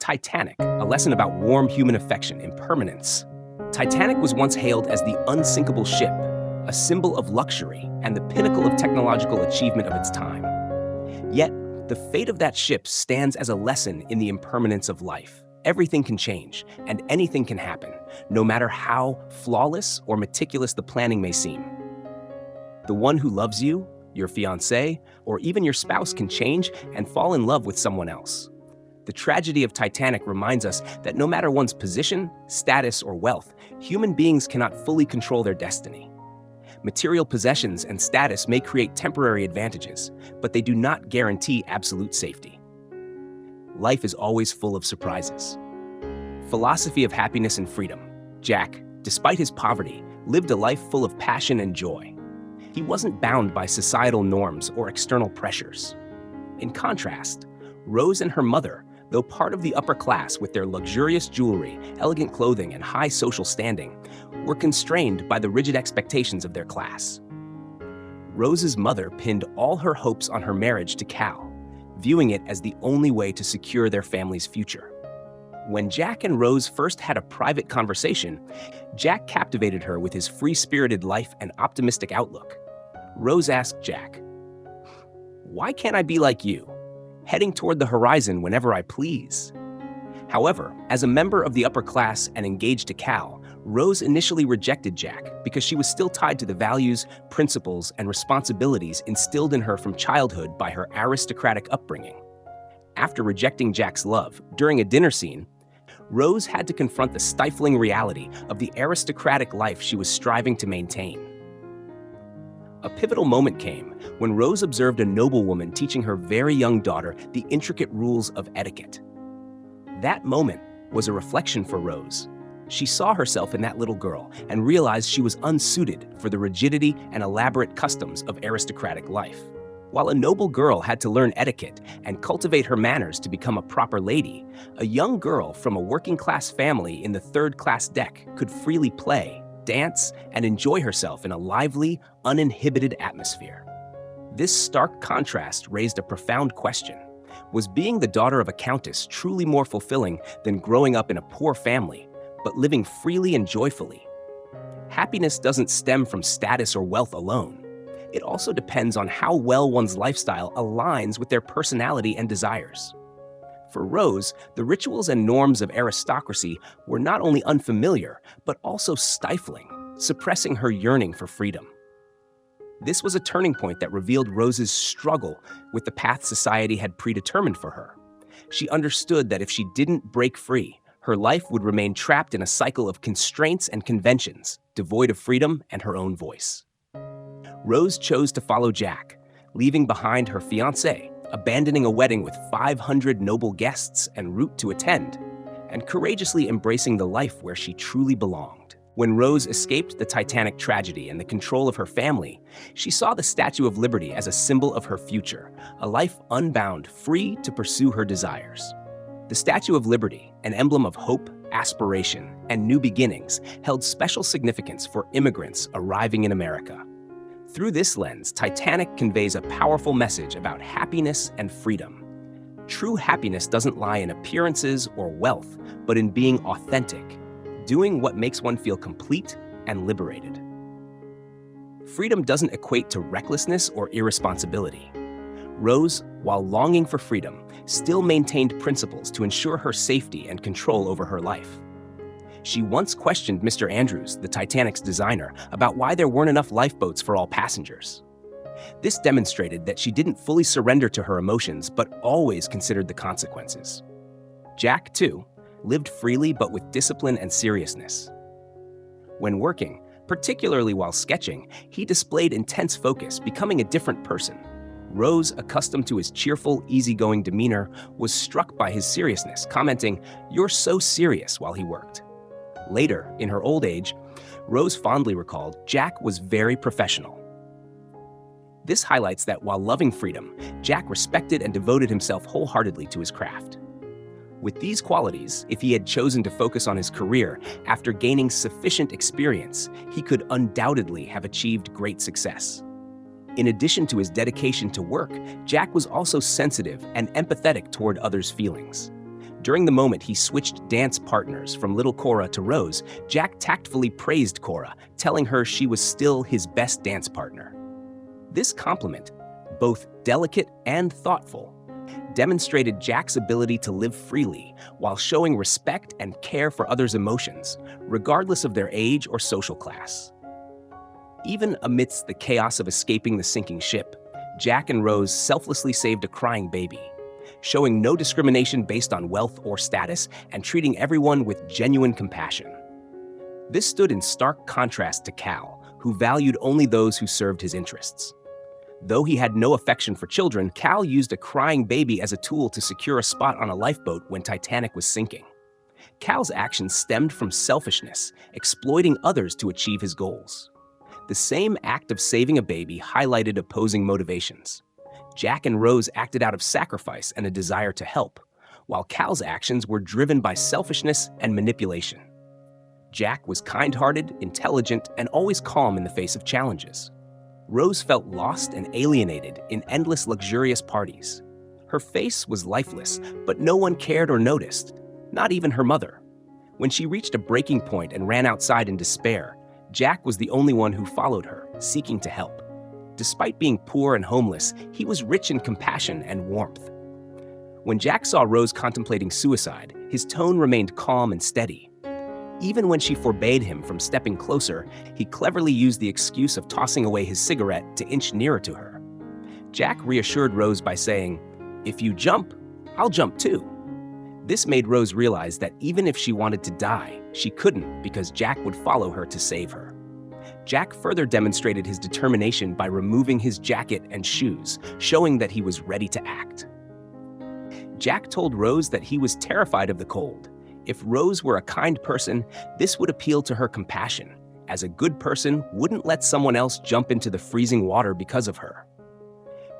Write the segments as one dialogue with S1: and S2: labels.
S1: Titanic, a lesson about warm human affection, impermanence. Titanic was once hailed as the unsinkable ship, a symbol of luxury and the pinnacle of technological achievement of its time. Yet, the fate of that ship stands as a lesson in the impermanence of life. Everything can change, and anything can happen, no matter how flawless or meticulous the planning may seem. The one who loves you, your fiancé, or even your spouse can change and fall in love with someone else. The tragedy of Titanic reminds us that no matter one's position, status, or wealth, human beings cannot fully control their destiny. Material possessions and status may create temporary advantages, but they do not guarantee absolute safety. Life is always full of surprises. Philosophy of happiness and freedom. Jack, despite his poverty, lived a life full of passion and joy. He wasn't bound by societal norms or external pressures. In contrast, Rose and her mother, though part of the upper class with their luxurious jewelry, elegant clothing, and high social standing, were constrained by the rigid expectations of their class. Rose's mother pinned all her hopes on her marriage to Cal, viewing it as the only way to secure their family's future. When Jack and Rose first had a private conversation, Jack captivated her with his free-spirited life and optimistic outlook. Rose asked Jack, "Why can't I be like you, heading toward the horizon whenever I please?" However, as a member of the upper class and engaged to Cal, Rose initially rejected Jack because she was still tied to the values, principles, and responsibilities instilled in her from childhood by her aristocratic upbringing. After rejecting Jack's love, during a dinner scene, Rose had to confront the stifling reality of the aristocratic life she was striving to maintain. A pivotal moment came when Rose observed a noblewoman teaching her very young daughter the intricate rules of etiquette. That moment was a reflection for Rose. She saw herself in that little girl and realized she was unsuited for the rigidity and elaborate customs of aristocratic life. While a noble girl had to learn etiquette and cultivate her manners to become a proper lady, a young girl from a working-class family in the third-class deck could freely play, dance, and enjoy herself in a lively, uninhibited atmosphere. This stark contrast raised a profound question. Was being the daughter of a countess truly more fulfilling than growing up in a poor family, but living freely and joyfully? Happiness doesn't stem from status or wealth alone. It also depends on how well one's lifestyle aligns with their personality and desires. For Rose, the rituals and norms of aristocracy were not only unfamiliar, but also stifling, suppressing her yearning for freedom. This was a turning point that revealed Rose's struggle with the path society had predetermined for her. She understood that if she didn't break free, her life would remain trapped in a cycle of constraints and conventions, devoid of freedom and her own voice. Rose chose to follow Jack, leaving behind her fiancé, abandoning a wedding with 500 noble guests en route to attend, and courageously embracing the life where she truly belonged. When Rose escaped the Titanic tragedy and the control of her family, she saw the Statue of Liberty as a symbol of her future, a life unbound, free to pursue her desires. The Statue of Liberty, an emblem of hope, aspiration, and new beginnings, held special significance for immigrants arriving in America. Through this lens, Titanic conveys a powerful message about happiness and freedom. True happiness doesn't lie in appearances or wealth, but in being authentic, doing what makes one feel complete and liberated. Freedom doesn't equate to recklessness or irresponsibility. Rose, while longing for freedom, still maintained principles to ensure her safety and control over her life. She once questioned Mr. Andrews, the Titanic's designer, about why there weren't enough lifeboats for all passengers. This demonstrated that she didn't fully surrender to her emotions, but always considered the consequences. Jack, too, lived freely but with discipline and seriousness. When working, particularly while sketching, he displayed intense focus, becoming a different person. Rose, accustomed to his cheerful, easygoing demeanor, was struck by his seriousness, commenting, "You're so serious," while he worked. Later, in her old age, Rose fondly recalled, Jack was very professional. This highlights that while loving freedom, Jack respected and devoted himself wholeheartedly to his craft. With these qualities, if he had chosen to focus on his career after gaining sufficient experience, he could undoubtedly have achieved great success. In addition to his dedication to work, Jack was also sensitive and empathetic toward others' feelings. During the moment he switched dance partners from little Cora to Rose, Jack tactfully praised Cora, telling her she was still his best dance partner. This compliment, both delicate and thoughtful, demonstrated Jack's ability to live freely while showing respect and care for others' emotions, regardless of their age or social class. Even amidst the chaos of escaping the sinking ship, Jack and Rose selflessly saved a crying baby, showing no discrimination based on wealth or status and treating everyone with genuine compassion. This stood in stark contrast to Cal, who valued only those who served his interests. Though he had no affection for children, Cal used a crying baby as a tool to secure a spot on a lifeboat when Titanic was sinking. Cal's actions stemmed from selfishness, exploiting others to achieve his goals. The same act of saving a baby highlighted opposing motivations. Jack and Rose acted out of sacrifice and a desire to help, while Cal's actions were driven by selfishness and manipulation. Jack was kind-hearted, intelligent, and always calm in the face of challenges. Rose felt lost and alienated in endless luxurious parties. Her face was lifeless, but no one cared or noticed, not even her mother. When she reached a breaking point and ran outside in despair, Jack was the only one who followed her, seeking to help. Despite being poor and homeless, he was rich in compassion and warmth. When Jack saw Rose contemplating suicide, his tone remained calm and steady. Even when she forbade him from stepping closer, he cleverly used the excuse of tossing away his cigarette to inch nearer to her. Jack reassured Rose by saying, "If you jump, I'll jump too." This made Rose realize that even if she wanted to die, she couldn't because Jack would follow her to save her. Jack further demonstrated his determination by removing his jacket and shoes, showing that he was ready to act. Jack told Rose that he was terrified of the cold. If Rose were a kind person, this would appeal to her compassion, as a good person wouldn't let someone else jump into the freezing water because of her.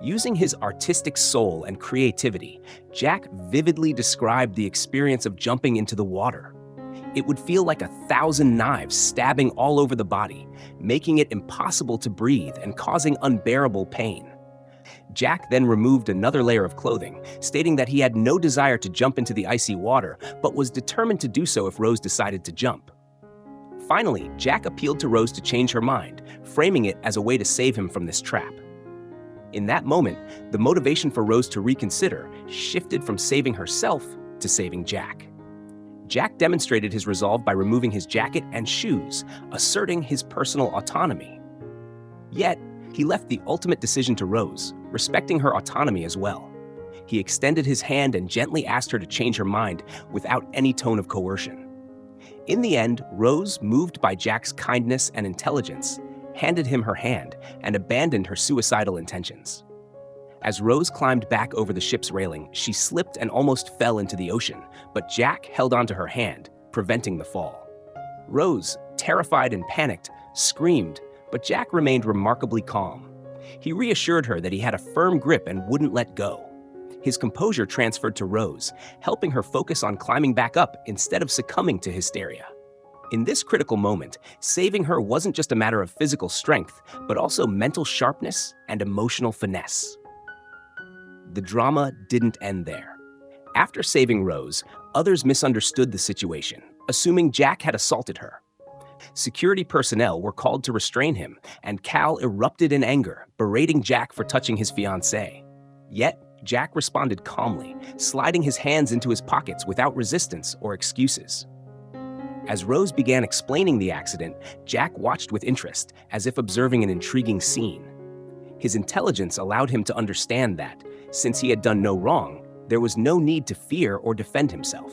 S1: Using his artistic soul and creativity, Jack vividly described the experience of jumping into the water. It would feel like 1,000 knives stabbing all over the body, making it impossible to breathe and causing unbearable pain. Jack then removed another layer of clothing, stating that he had no desire to jump into the icy water, but was determined to do so if Rose decided to jump. Finally, Jack appealed to Rose to change her mind, framing it as a way to save him from this trap. In that moment, the motivation for Rose to reconsider shifted from saving herself to saving Jack. Jack demonstrated his resolve by removing his jacket and shoes, asserting his personal autonomy. Yet, he left the ultimate decision to Rose, respecting her autonomy as well. He extended his hand and gently asked her to change her mind without any tone of coercion. In the end, Rose, moved by Jack's kindness and intelligence, handed him her hand and abandoned her suicidal intentions. As Rose climbed back over the ship's railing, she slipped and almost fell into the ocean, but Jack held onto her hand, preventing the fall. Rose, terrified and panicked, screamed, but Jack remained remarkably calm. He reassured her that he had a firm grip and wouldn't let go. His composure transferred to Rose, helping her focus on climbing back up instead of succumbing to hysteria. In this critical moment, saving her wasn't just a matter of physical strength, but also mental sharpness and emotional finesse. The drama didn't end there. After saving Rose, others misunderstood the situation, assuming Jack had assaulted her. Security personnel were called to restrain him, and Cal erupted in anger, berating Jack for touching his fiancée. Yet, Jack responded calmly, sliding his hands into his pockets without resistance or excuses. As Rose began explaining the accident, Jack watched with interest, as if observing an intriguing scene. His intelligence allowed him to understand that, since he had done no wrong, there was no need to fear or defend himself.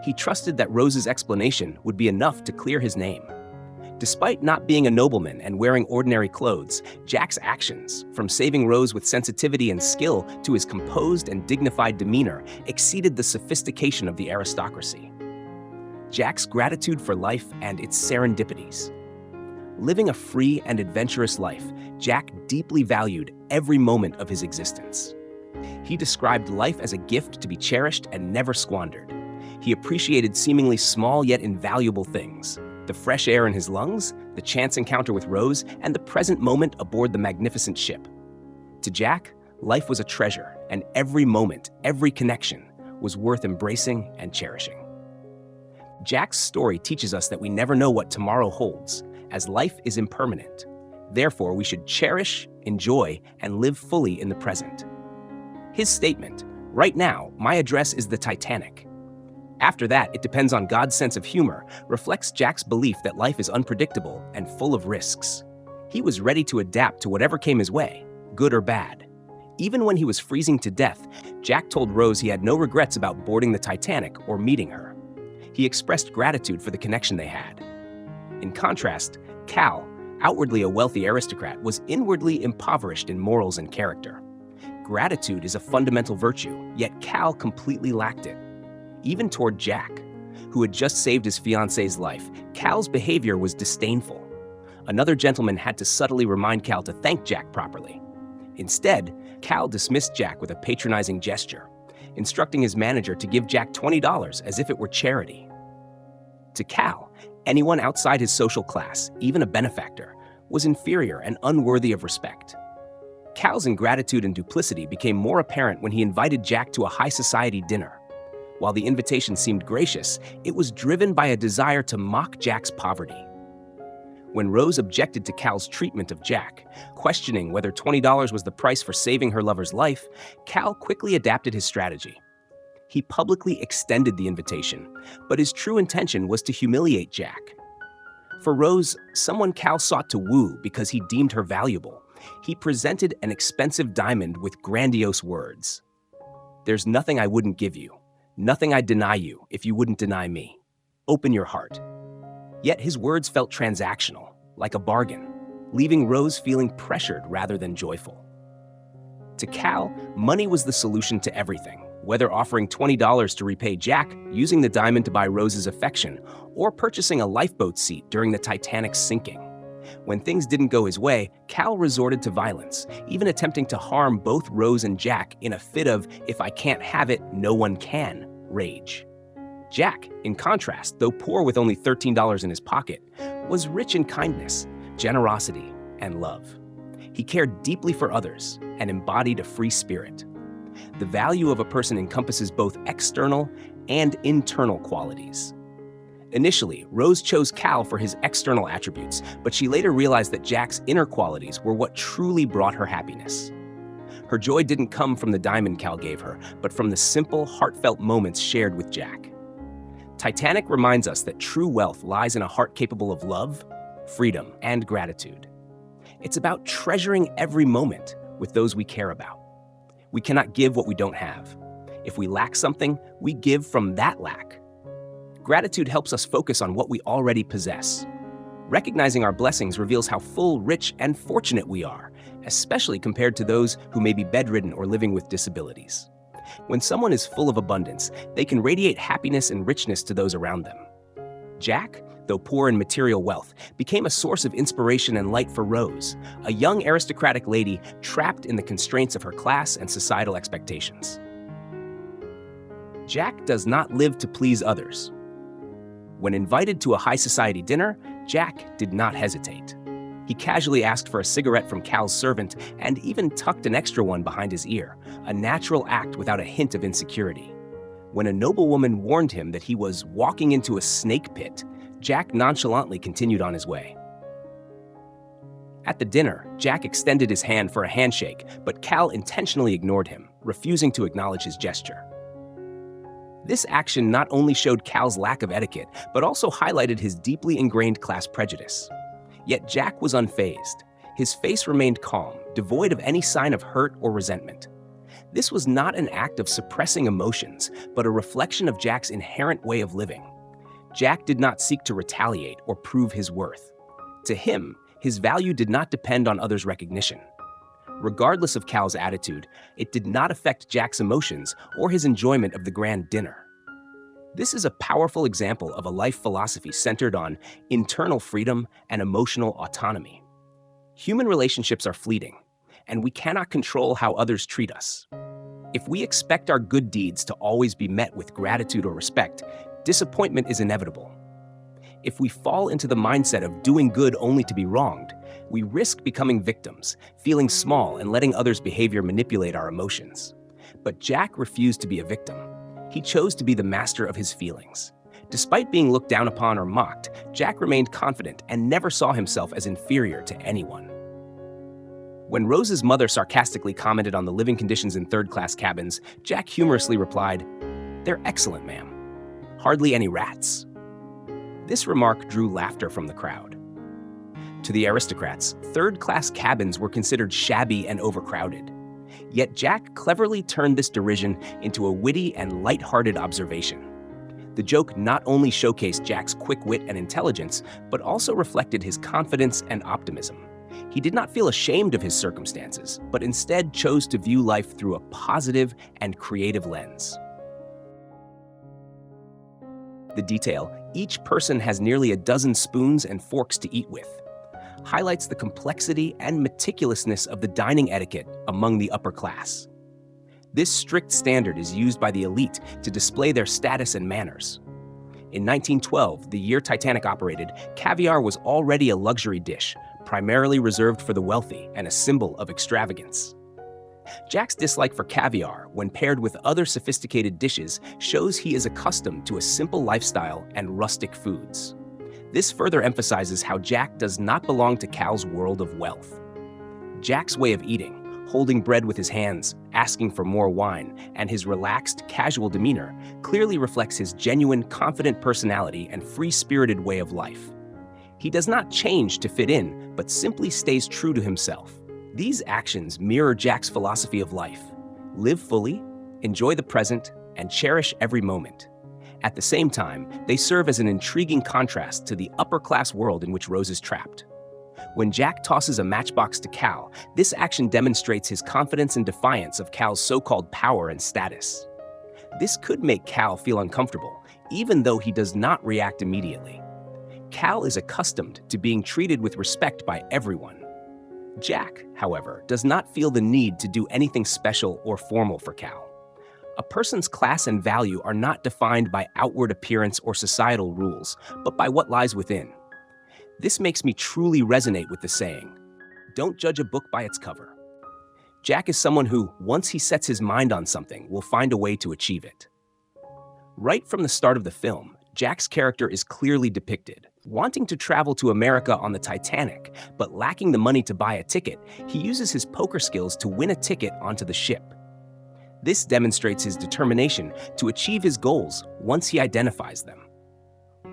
S1: He trusted that Rose's explanation would be enough to clear his name. Despite not being a nobleman and wearing ordinary clothes, Jack's actions, from saving Rose with sensitivity and skill to his composed and dignified demeanor, exceeded the sophistication of the aristocracy. Jack's gratitude for life and its serendipities. Living a free and adventurous life, Jack deeply valued every moment of his existence. He described life as a gift to be cherished and never squandered. He appreciated seemingly small yet invaluable things: the fresh air in his lungs, the chance encounter with Rose, and the present moment aboard the magnificent ship. To Jack, life was a treasure, and every moment, every connection, was worth embracing and cherishing. Jack's story teaches us that we never know what tomorrow holds, as life is impermanent. Therefore, we should cherish, enjoy, and live fully in the present. His statement, "Right now, my address is the Titanic. After that, it depends on God's sense of humor," reflects Jack's belief that life is unpredictable and full of risks. He was ready to adapt to whatever came his way, good or bad. Even when he was freezing to death, Jack told Rose he had no regrets about boarding the Titanic or meeting her. He expressed gratitude for the connection they had. In contrast, Cal, outwardly a wealthy aristocrat, was inwardly impoverished in morals and character. Gratitude is a fundamental virtue, yet Cal completely lacked it. Even toward Jack, who had just saved his fiancée's life, Cal's behavior was disdainful. Another gentleman had to subtly remind Cal to thank Jack properly. Instead, Cal dismissed Jack with a patronizing gesture, instructing his manager to give Jack $20 as if it were charity. To Cal, anyone outside his social class, even a benefactor, was inferior and unworthy of respect. Cal's ingratitude and duplicity became more apparent when he invited Jack to a high society dinner. While the invitation seemed gracious, it was driven by a desire to mock Jack's poverty. When Rose objected to Cal's treatment of Jack, questioning whether $20 was the price for saving her lover's life, Cal quickly adapted his strategy. He publicly extended the invitation, but his true intention was to humiliate Jack. For Rose, someone Cal sought to woo because he deemed her valuable, he presented an expensive diamond with grandiose words. "There's nothing I wouldn't give you, nothing I'd deny you if you wouldn't deny me. Open your heart." Yet his words felt transactional, like a bargain, leaving Rose feeling pressured rather than joyful. To Cal, money was the solution to everything, whether offering $20 to repay Jack, using the diamond to buy Rose's affection, or purchasing a lifeboat seat during the Titanic's sinking. When things didn't go his way, Cal resorted to violence, even attempting to harm both Rose and Jack in a fit of "if I can't have it, no one can" rage. Jack, in contrast, though poor with only $13 in his pocket, was rich in kindness, generosity, and love. He cared deeply for others and embodied a free spirit. The value of a person encompasses both external and internal qualities. Initially, Rose chose Cal for his external attributes, but she later realized that Jack's inner qualities were what truly brought her happiness. Her joy didn't come from the diamond Cal gave her, but from the simple, heartfelt moments shared with Jack. Titanic reminds us that true wealth lies in a heart capable of love, freedom, and gratitude. It's about treasuring every moment with those we care about. We cannot give what we don't have. If we lack something, we give from that lack. Gratitude helps us focus on what we already possess. Recognizing our blessings reveals how full, rich, and fortunate we are, especially compared to those who may be bedridden or living with disabilities. When someone is full of abundance, they can radiate happiness and richness to those around them. Jack, though poor in material wealth, became a source of inspiration and light for Rose, a young aristocratic lady trapped in the constraints of her class and societal expectations. Jack does not live to please others. When invited to a high society dinner, Jack did not hesitate. He casually asked for a cigarette from Cal's servant and even tucked an extra one behind his ear, a natural act without a hint of insecurity. When a noblewoman warned him that he was walking into a snake pit, Jack nonchalantly continued on his way. At the dinner, Jack extended his hand for a handshake, but Cal intentionally ignored him, refusing to acknowledge his gesture. This action not only showed Cal's lack of etiquette, but also highlighted his deeply ingrained class prejudice. Yet Jack was unfazed. His face remained calm, devoid of any sign of hurt or resentment. This was not an act of suppressing emotions, but a reflection of Jack's inherent way of living. Jack did not seek to retaliate or prove his worth. To him, his value did not depend on others' recognition. Regardless of Cal's attitude, it did not affect Jack's emotions or his enjoyment of the grand dinner. This is a powerful example of a life philosophy centered on internal freedom and emotional autonomy. Human relationships are fleeting, and we cannot control how others treat us. If we expect our good deeds to always be met with gratitude or respect, disappointment is inevitable. If we fall into the mindset of doing good only to be wronged, we risk becoming victims, feeling small and letting others' behavior manipulate our emotions. But Jack refused to be a victim. He chose to be the master of his feelings. Despite being looked down upon or mocked, Jack remained confident and never saw himself as inferior to anyone. When Rose's mother sarcastically commented on the living conditions in third-class cabins, Jack humorously replied, "They're excellent, ma'am. Hardly any rats." This remark drew laughter from the crowd. To the aristocrats, third-class cabins were considered shabby and overcrowded. Yet Jack cleverly turned this derision into a witty and light-hearted observation. The joke not only showcased Jack's quick wit and intelligence, but also reflected his confidence and optimism. He did not feel ashamed of his circumstances, but instead chose to view life through a positive and creative lens. The detail, "Each person has nearly a dozen spoons and forks to eat with," highlights the complexity and meticulousness of the dining etiquette among the upper class. This strict standard is used by the elite to display their status and manners. In 1912, the year Titanic operated, caviar was already a luxury dish, primarily reserved for the wealthy and a symbol of extravagance. Jack's dislike for caviar, when paired with other sophisticated dishes, shows he is accustomed to a simple lifestyle and rustic foods. This further emphasizes how Jack does not belong to Cal's world of wealth. Jack's way of eating, holding bread with his hands, asking for more wine, and his relaxed, casual demeanor clearly reflects his genuine, confident personality and free-spirited way of life. He does not change to fit in, but simply stays true to himself. These actions mirror Jack's philosophy of life: live fully, enjoy the present, and cherish every moment. At the same time, they serve as an intriguing contrast to the upper-class world in which Rose is trapped. When Jack tosses a matchbox to Cal, this action demonstrates his confidence and defiance of Cal's so-called power and status. This could make Cal feel uncomfortable, even though he does not react immediately. Cal is accustomed to being treated with respect by everyone. Jack, however, does not feel the need to do anything special or formal for Cal. A person's class and value are not defined by outward appearance or societal rules, but by what lies within. This makes me truly resonate with the saying, "Don't judge a book by its cover." Jack is someone who, once he sets his mind on something, will find a way to achieve it. Right from the start of the film, Jack's character is clearly depicted. Wanting to travel to America on the Titanic, but lacking the money to buy a ticket, he uses his poker skills to win a ticket onto the ship. This demonstrates his determination to achieve his goals once he identifies them.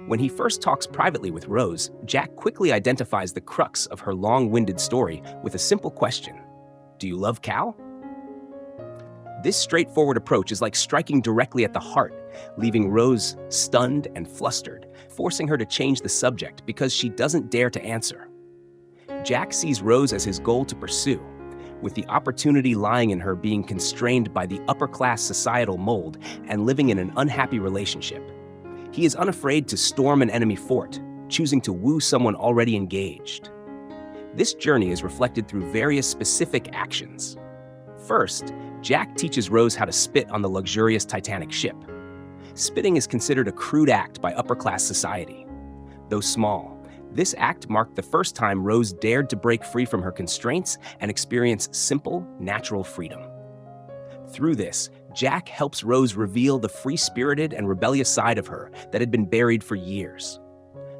S1: When he first talks privately with Rose, Jack quickly identifies the crux of her long-winded story with a simple question: "Do you love Cal?" This straightforward approach is like striking directly at the heart, leaving Rose stunned and flustered, forcing her to change the subject because she doesn't dare to answer. Jack sees Rose as his goal to pursue, with the opportunity lying in her being constrained by the upper-class societal mold and living in an unhappy relationship. He is unafraid to storm an enemy fort, choosing to woo someone already engaged. This journey is reflected through various specific actions. First, Jack teaches Rose how to spit on the luxurious Titanic ship. Spitting is considered a crude act by upper-class society. Though small, this act marked the first time Rose dared to break free from her constraints and experience simple, natural freedom. Through this, Jack helps Rose reveal the free-spirited and rebellious side of her that had been buried for years.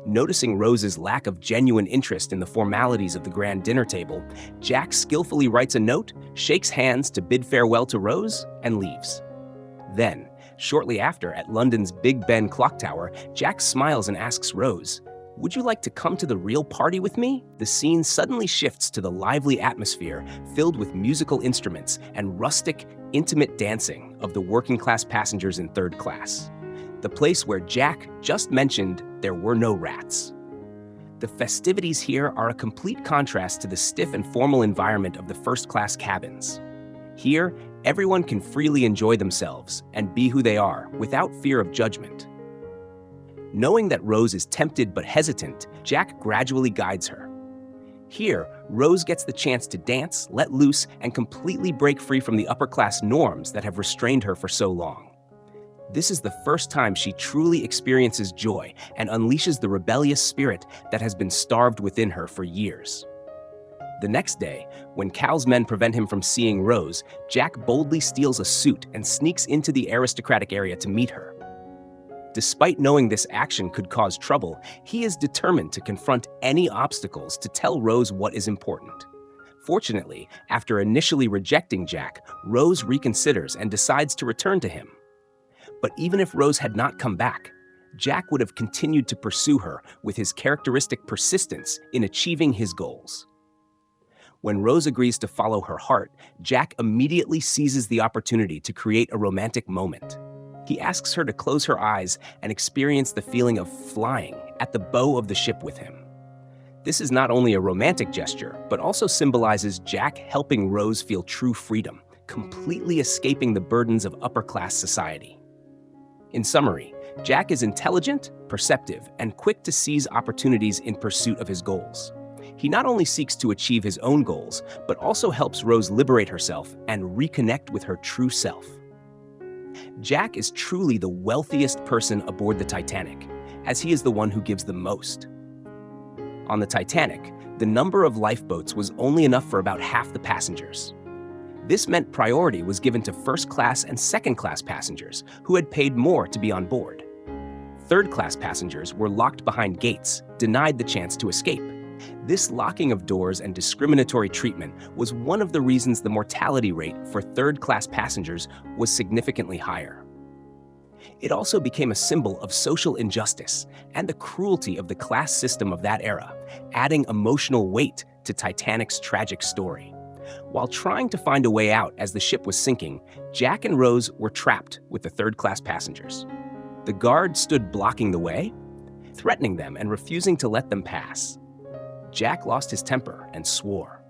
S1: Noticing Rose's lack of genuine interest in the formalities of the grand dinner table, Jack skillfully writes a note, shakes hands to bid farewell to Rose, and leaves. Then, shortly after, at London's Big Ben clock tower, Jack smiles and asks Rose, "Would you like to come to the real party with me?" The scene suddenly shifts to the lively atmosphere filled with musical instruments and rustic, intimate dancing of the working-class passengers in third class. The place where Jack just mentioned there were no rats. The festivities here are a complete contrast to the stiff and formal environment of the first-class cabins. Here, everyone can freely enjoy themselves and be who they are without fear of judgment. Knowing that Rose is tempted but hesitant, Jack gradually guides her. Here, Rose gets the chance to dance, let loose, and completely break free from the upper-class norms that have restrained her for so long. This is the first time she truly experiences joy and unleashes the rebellious spirit that has been starved within her for years. The next day, when Cal's men prevent him from seeing Rose, Jack boldly steals a suit and sneaks into the aristocratic area to meet her. Despite knowing this action could cause trouble, he is determined to confront any obstacles to tell Rose what is important. Fortunately, after initially rejecting Jack, Rose reconsiders and decides to return to him. But even if Rose had not come back, Jack would have continued to pursue her with his characteristic persistence in achieving his goals. When Rose agrees to follow her heart, Jack immediately seizes the opportunity to create a romantic moment. He asks her to close her eyes and experience the feeling of flying at the bow of the ship with him. This is not only a romantic gesture, but also symbolizes Jack helping Rose feel true freedom, completely escaping the burdens of upper-class society. In summary, Jack is intelligent, perceptive, and quick to seize opportunities in pursuit of his goals. He not only seeks to achieve his own goals, but also helps Rose liberate herself and reconnect with her true self. Jack is truly the wealthiest person aboard the Titanic, as he is the one who gives the most. On the Titanic, the number of lifeboats was only enough for about half the passengers. This meant priority was given to first-class and second-class passengers who had paid more to be on board. Third-class passengers were locked behind gates, denied the chance to escape. This locking of doors and discriminatory treatment was one of the reasons the mortality rate for third-class passengers was significantly higher. It also became a symbol of social injustice and the cruelty of the class system of that era, adding emotional weight to Titanic's tragic story. While trying to find a way out as the ship was sinking, Jack and Rose were trapped with the third-class passengers. The guard stood blocking the way, threatening them and refusing to let them pass. Jack lost his temper and swore.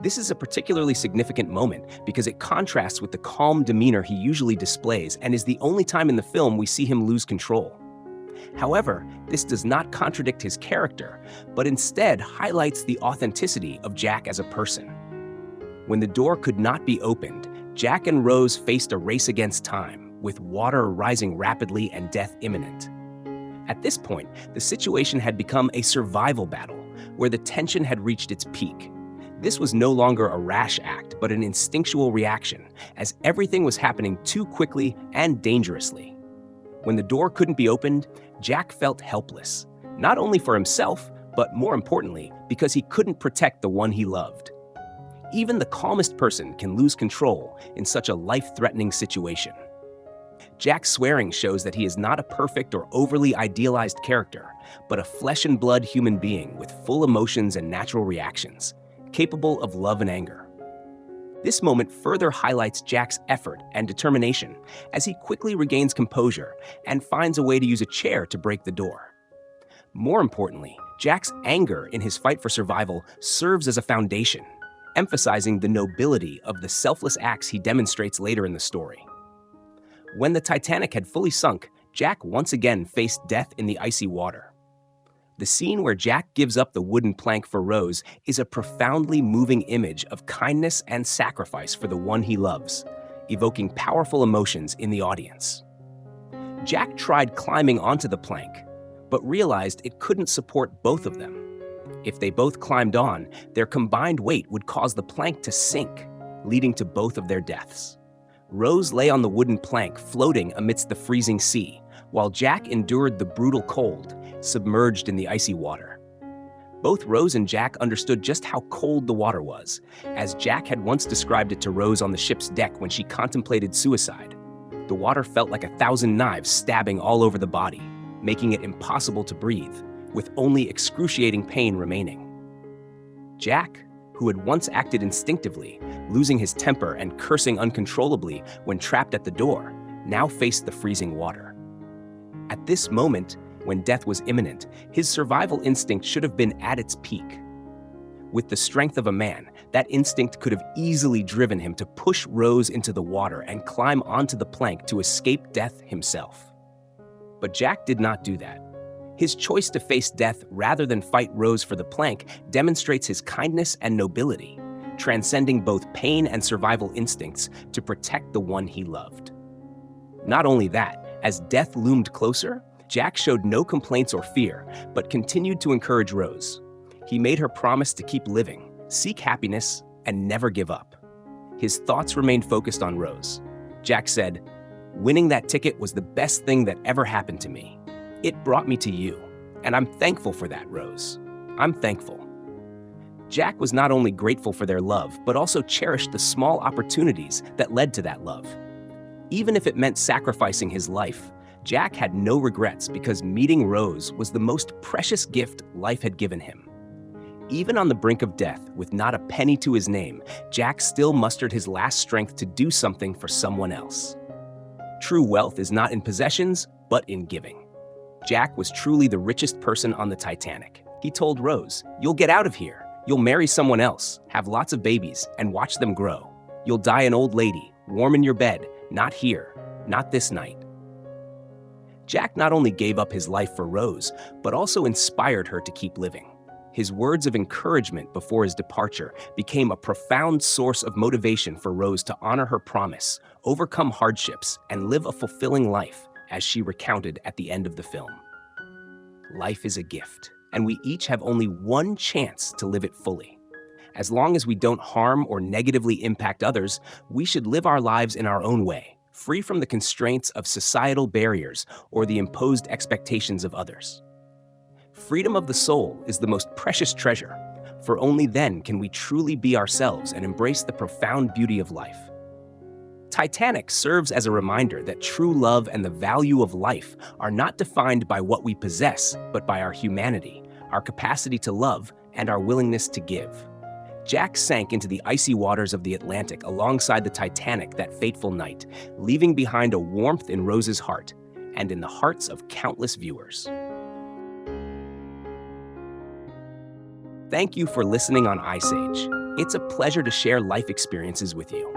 S1: This is a particularly significant moment because it contrasts with the calm demeanor he usually displays and is the only time in the film we see him lose control. However, this does not contradict his character, but instead highlights the authenticity of Jack as a person. When the door could not be opened, Jack and Rose faced a race against time, with water rising rapidly and death imminent. At this point, the situation had become a survival battle, where the tension had reached its peak. This was no longer a rash act, but an instinctual reaction, as everything was happening too quickly and dangerously. When the door couldn't be opened, Jack felt helpless, not only for himself, but more importantly, because he couldn't protect the one he loved. Even the calmest person can lose control in such a life-threatening situation. Jack's swearing shows that he is not a perfect or overly idealized character, but a flesh-and-blood human being with full emotions and natural reactions, capable of love and anger. This moment further highlights Jack's effort and determination as he quickly regains composure and finds a way to use a chair to break the door. More importantly, Jack's anger in his fight for survival serves as a foundation, emphasizing the nobility of the selfless acts he demonstrates later in the story. When the Titanic had fully sunk, Jack once again faced death in the icy water. The scene where Jack gives up the wooden plank for Rose is a profoundly moving image of kindness and sacrifice for the one he loves, evoking powerful emotions in the audience. Jack tried climbing onto the plank, but realized it couldn't support both of them. If they both climbed on, their combined weight would cause the plank to sink, leading to both of their deaths. Rose lay on the wooden plank, floating amidst the freezing sea, while Jack endured the brutal cold, submerged in the icy water. Both Rose and Jack understood just how cold the water was, as Jack had once described it to Rose on the ship's deck when she contemplated suicide. The water felt like 1,000 knives stabbing all over the body, making it impossible to breathe, with only excruciating pain remaining. Jack, who had once acted instinctively, losing his temper and cursing uncontrollably when trapped at the door, now faced the freezing water. At this moment, when death was imminent, his survival instinct should have been at its peak. With the strength of a man, that instinct could have easily driven him to push Rose into the water and climb onto the plank to escape death himself. But Jack did not do that. His choice to face death rather than fight Rose for the plank demonstrates his kindness and nobility, transcending both pain and survival instincts to protect the one he loved. Not only that, as death loomed closer, Jack showed no complaints or fear, but continued to encourage Rose. He made her promise to keep living, Seek happiness and never give up. His thoughts remained focused on Rose. Jack said, "Winning that ticket was the best thing that ever happened to me. It brought me to you, and I'm thankful for that, Rose. I'm thankful." Jack was not only grateful for their love, but also cherished the small opportunities that led to that love. Even if it meant sacrificing his life, Jack had no regrets because meeting Rose was the most precious gift life had given him. Even on the brink of death, with not a penny to his name, Jack still mustered his last strength to do something for someone else. True wealth is not in possessions, but in giving. Jack was truly the richest person on the Titanic. He told Rose, "You'll get out of here. You'll marry someone else, have lots of babies, and watch them grow. You'll die an old lady, warm in your bed, not here, not this night." Jack not only gave up his life for Rose, but also inspired her to keep living. His words of encouragement before his departure became a profound source of motivation for Rose to honor her promise, overcome hardships, and live a fulfilling life, as she recounted at the end of the film. Life is a gift, and we each have only one chance to live it fully. As long as we don't harm or negatively impact others, we should live our lives in our own way, free from the constraints of societal barriers or the imposed expectations of others. Freedom of the soul is the most precious treasure, for only then can we truly be ourselves and embrace the profound beauty of life. Titanic serves as a reminder that true love and the value of life are not defined by what we possess, but by our humanity, our capacity to love, and our willingness to give. Jack sank into the icy waters of the Atlantic alongside the Titanic that fateful night, leaving behind a warmth in Rose's heart and in the hearts of countless viewers. Thank you for listening on Ice Age. It's a pleasure to share life experiences with you.